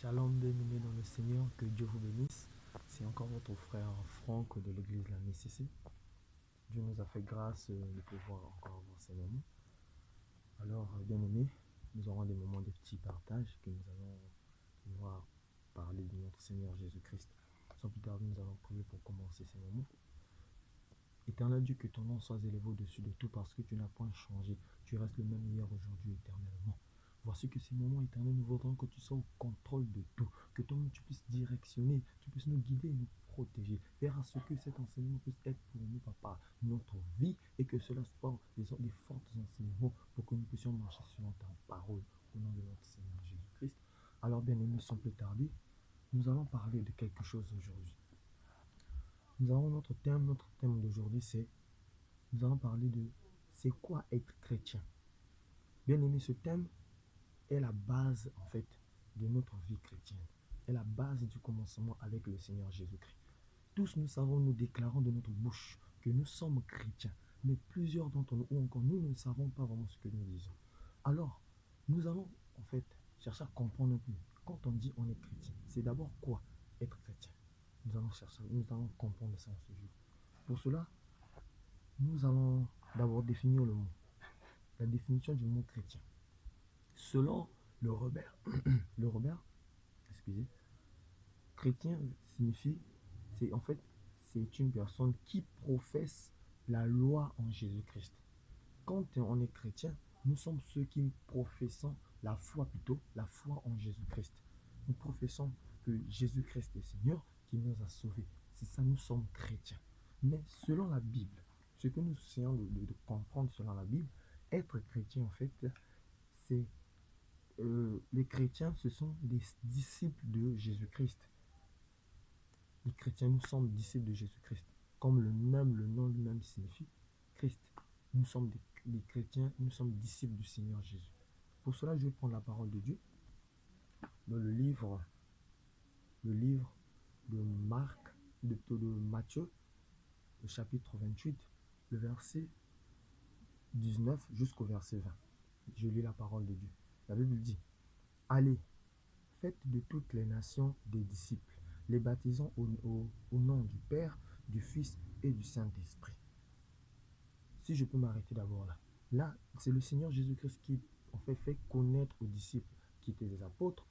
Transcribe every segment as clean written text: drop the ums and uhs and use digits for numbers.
Shalom, bien-aimés dans le Seigneur, que Dieu vous bénisse. C'est encore votre frère Franck de l'église La Nécessité. Dieu nous a fait grâce de pouvoir encore avoir ces moments. Alors, bien-aimés, nous aurons des moments de petits partages que nous allons pouvoir parler de notre Seigneur Jésus-Christ. Sans plus tarder, nous allons prier pour commencer ces moments. Éternel Dieu, que ton nom soit élevé au-dessus de tout parce que tu n'as point changé. Tu restes le même hier, aujourd'hui, éternellement. Voici que ces moments éternels, nous voudrons que tu sois au contrôle de tout, que toi tu puisses directionner, tu puisses nous guider et nous protéger, faire à ce que cet enseignement puisse être pour nous, papa, notre vie, et que cela soit des forts enseignements pour que nous puissions marcher selon ta parole, au nom de notre Seigneur Jésus-Christ. Alors, bien aimés, sans plus tarder, nous allons parler de quelque chose aujourd'hui. Nous avons notre thème d'aujourd'hui, nous allons parler de c'est quoi être chrétien. Bien aimé, ce thème est la base en fait de notre vie chrétienne, est la base du commencement avec le Seigneur Jésus-Christ. Tous nous savons, nous déclarons de notre bouche que nous sommes chrétiens, mais plusieurs d'entre nous, ou encore nous ne savons pas vraiment ce que nous disons. Alors, nous allons en fait chercher à comprendre un peu. Quand on dit on est chrétien, c'est d'abord quoi être chrétien? Nous allons comprendre ça en ce jour. Pour cela, nous allons d'abord définir le mot, la définition du mot chrétien. Selon le Robert, excusez, chrétien signifie, c'est une personne qui professe la loi en Jésus-Christ. Quand on est chrétien, nous sommes ceux qui professons la foi en Jésus-Christ. Nous professons que Jésus-Christ est Seigneur, qui nous a sauvés. C'est ça, nous sommes chrétiens. Mais selon la Bible, ce que nous essayons de comprendre selon la Bible, être chrétien en fait, c'est les chrétiens, ce sont des disciples de Jésus-Christ. Les chrétiens, nous sommes disciples de Jésus-Christ. Comme le nom lui-même signifie, Christ. Nous sommes des chrétiens, nous sommes disciples du Seigneur Jésus. Pour cela, je vais prendre la parole de Dieu dans le livre de Marc, de Matthieu, le chapitre 28, le verset 19 jusqu'au verset 20. Je lis la parole de Dieu. La Bible dit: allez, faites de toutes les nations des disciples, les baptisant au nom du Père, du Fils et du Saint-Esprit. Si je peux m'arrêter d'abord là. Là, c'est le Seigneur Jésus-Christ qui en fait connaître aux disciples qui étaient des apôtres,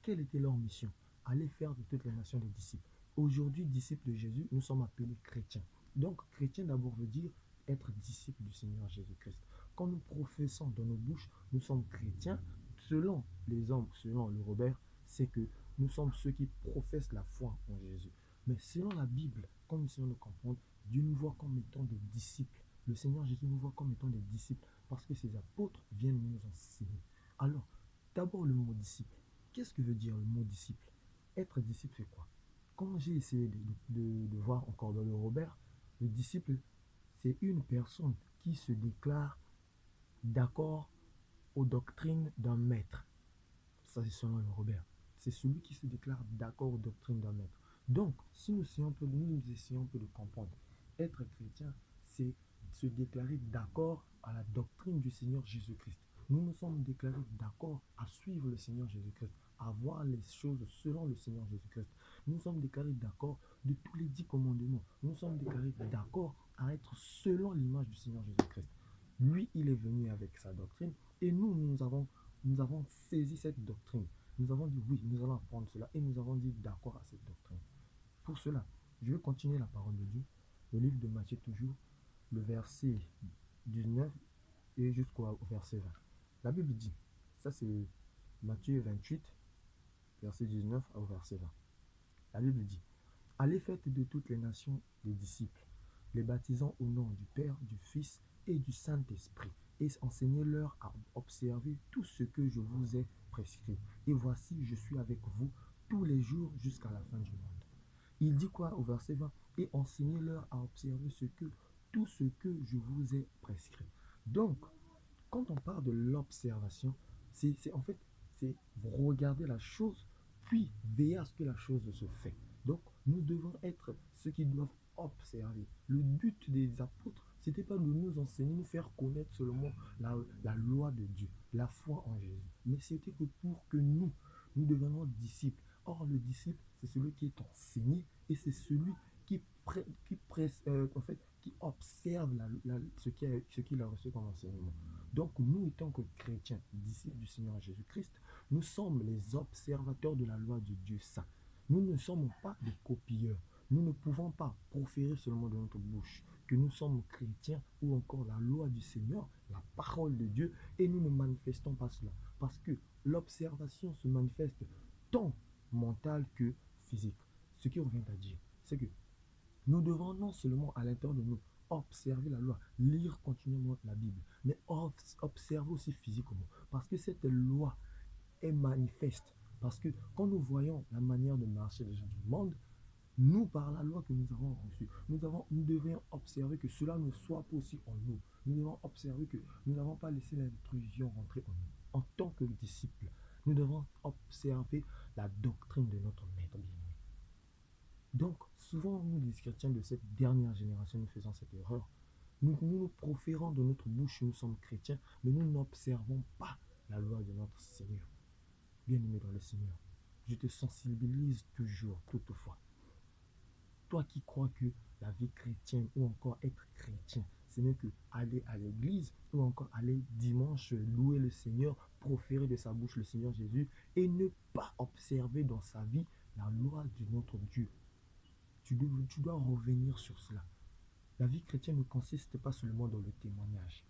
quelle était leur mission? Aller faire de toutes les nations des disciples. Aujourd'hui, disciples de Jésus, nous sommes appelés chrétiens. Donc, chrétien d'abord veut dire être disciple du Seigneur Jésus-Christ. Quand nous professons dans nos bouches, nous sommes chrétiens, selon les hommes, selon le Robert, c'est que nous sommes ceux qui professent la foi en Jésus. Mais selon la Bible, comme nous essayons de comprendre, Dieu nous voit comme étant des disciples. Le Seigneur Jésus nous voit comme étant des disciples parce que ses apôtres viennent nous enseigner. Alors, d'abord le mot disciple. Qu'est-ce que veut dire le mot disciple? Être disciple, c'est quoi? Quand j'ai essayé de voir encore dans le Robert, le disciple, c'est une personne qui se déclare d'accord aux doctrines d'un maître. Ça, c'est selon le Robert. C'est celui qui se déclare d'accord aux doctrines d'un maître. Donc, si nous essayons un peu de comprendre, être chrétien, c'est se déclarer d'accord à la doctrine du Seigneur Jésus-Christ. Nous nous sommes déclarés d'accord à suivre le Seigneur Jésus-Christ, à voir les choses selon le Seigneur Jésus-Christ. Nous sommes déclarés d'accord de tous les 10 commandements. Nous sommes déclarés d'accord à être selon l'image du Seigneur Jésus-Christ. Lui, il est venu avec sa doctrine et nous avons saisi cette doctrine. Nous avons dit oui, nous allons apprendre cela et nous avons dit d'accord à cette doctrine. Pour cela, je vais continuer la parole de Dieu. Le livre de Matthieu toujours, le verset 19 et jusqu'au verset 20. La Bible dit, ça c'est Matthieu 28, verset 19 au verset 20. La Bible dit: allez, faites de toutes les nations des disciples, les baptisant au nom du Père, du Fils et du Saint-Esprit, et enseignez-leur à observer tout ce que je vous ai prescrit. Et voici, je suis avec vous tous les jours jusqu'à la fin du monde. Il dit quoi au verset 20? Et enseignez-leur à observer tout ce que je vous ai prescrit. Donc, quand on parle de l'observation, c'est regarder la chose, puis veiller à ce que la chose se fait. Donc, nous devons être ceux qui doivent observer. Le but des apôtres, c'était pas de nous enseigner, nous faire connaître seulement la loi de Dieu, la foi en Jésus. Mais c'était que pour que nous nous devenons disciples. Or, le disciple, c'est celui qui est enseigné et c'est celui en fait, qui observe ce qu'il a reçu comme enseignement. Donc, nous, étant que chrétiens, disciples du Seigneur Jésus-Christ, nous sommes les observateurs de la loi de Dieu saint. Nous ne sommes pas des copieurs. Nous ne pouvons pas proférer seulement de notre bouche que nous sommes chrétiens ou encore la loi du Seigneur, la parole de Dieu, et nous ne manifestons pas cela. Parce que l'observation se manifeste tant mentale que physique. Ce qui revient à dire, c'est que nous devons non seulement à l'intérieur de nous observer la loi, lire continuellement la Bible, mais observer aussi physiquement. Parce que cette loi est manifeste. Parce que quand nous voyons la manière de marcher des gens du monde, nous, par la loi que nous avons reçue, nous devons observer que cela ne soit pas aussi en nous. Nous devons observer que nous n'avons pas laissé l'intrusion rentrer en nous. En tant que disciples, nous devons observer la doctrine de notre maître bien-aimé. Donc, souvent, nous, les chrétiens de cette dernière génération, nous faisons cette erreur. Nous proférons de notre bouche que nous sommes chrétiens, mais nous n'observons pas la loi de notre Seigneur. Bien-aimé dans le Seigneur, je te sensibilise toujours, toutefois. Toi qui crois que la vie chrétienne ou encore être chrétien, ce n'est que aller à l'église ou encore aller dimanche louer le Seigneur, proférer de sa bouche le Seigneur Jésus et ne pas observer dans sa vie la loi de notre Dieu. Tu dois revenir sur cela. La vie chrétienne ne consiste pas seulement dans le témoignage.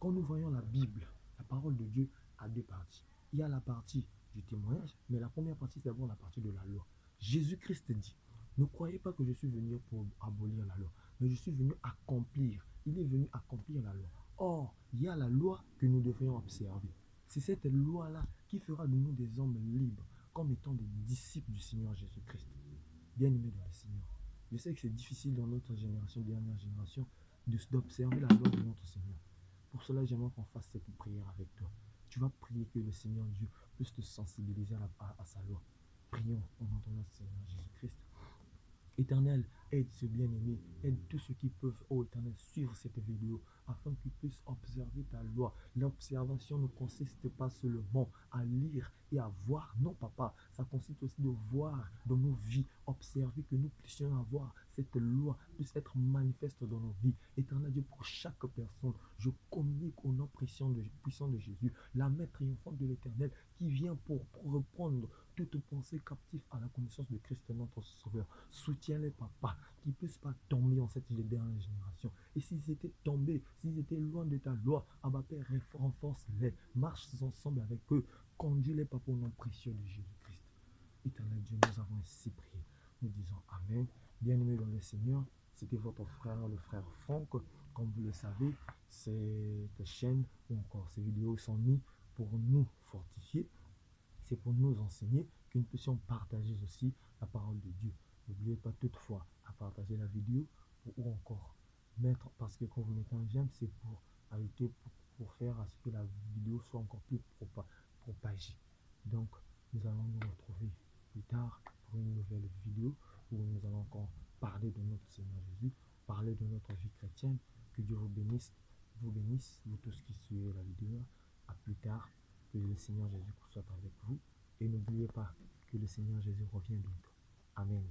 Quand nous voyons la Bible, la parole de Dieu a deux parties. Il y a la partie du témoignage, mais la première partie, c'est d'abord la partie de la loi. Jésus-Christ dit, ne croyez pas que je suis venu pour abolir la loi, mais je suis venu accomplir. Il est venu accomplir la loi. Or, il y a la loi que nous devrions observer. C'est cette loi-là qui fera de nous des hommes libres, comme étant des disciples du Seigneur Jésus-Christ. Bien-aimés dans le Seigneur. Je sais que c'est difficile dans notre génération, dernière génération, d'observer la loi de notre Seigneur. Pour cela, j'aimerais qu'on fasse cette prière avec toi. Tu vas prier que le Seigneur Dieu puisse te sensibiliser à sa loi. Prions en entendant le Seigneur Jésus-Christ. Éternel, aide ce bien-aimé, aide tous ceux qui peuvent, oh Éternel, suivre cette vidéo afin qu'ils puissent observer ta loi. L'observation ne consiste pas seulement à lire et à voir. Non, papa, ça consiste aussi de voir dans nos vies, observer que nous puissions avoir cette loi, puisse être manifeste dans nos vies. Éternel Dieu, pour chaque personne, je communique au nom puissant de Jésus, la mère triomphante de l'Éternel, qui vient pour reprendre toute pensée captive à la connaissance de Christ notre Sauveur. Soutiens-les, papa, qu'ils ne puissent pas tomber en cette dernière génération. Et s'ils étaient tombés, s'ils étaient loin de ta loi, Abba Père, renforce-les, marche ensemble avec eux, conduis-les, papa, au nom précieux de Jésus-Christ. Éternel Dieu, nous avons ainsi prié. Nous disons Amen. Bien-aimés dans le Seigneur, c'était votre frère, le frère Franck. Comme vous le savez, cette chaîne ou encore ces vidéos sont mises pour nous fortifier. C'est pour nous enseigner que nous puissions partager aussi la parole de Dieu. N'oubliez pas toutefois à partager la vidéo ou encore mettre, parce que quand vous mettez un j'aime, c'est pour ajouter, pour faire à ce que la vidéo soit encore plus propagée. Donc, nous allons nous retrouver plus tard pour une nouvelle vidéo où nous allons encore parler de notre Seigneur Jésus, parler de notre vie chrétienne. Que Dieu vous bénisse, vous tous qui suivez la vidéo. À plus tard. Que le Seigneur Jésus soit avec vous. Et n'oubliez pas que le Seigneur Jésus revient bientôt. Amen.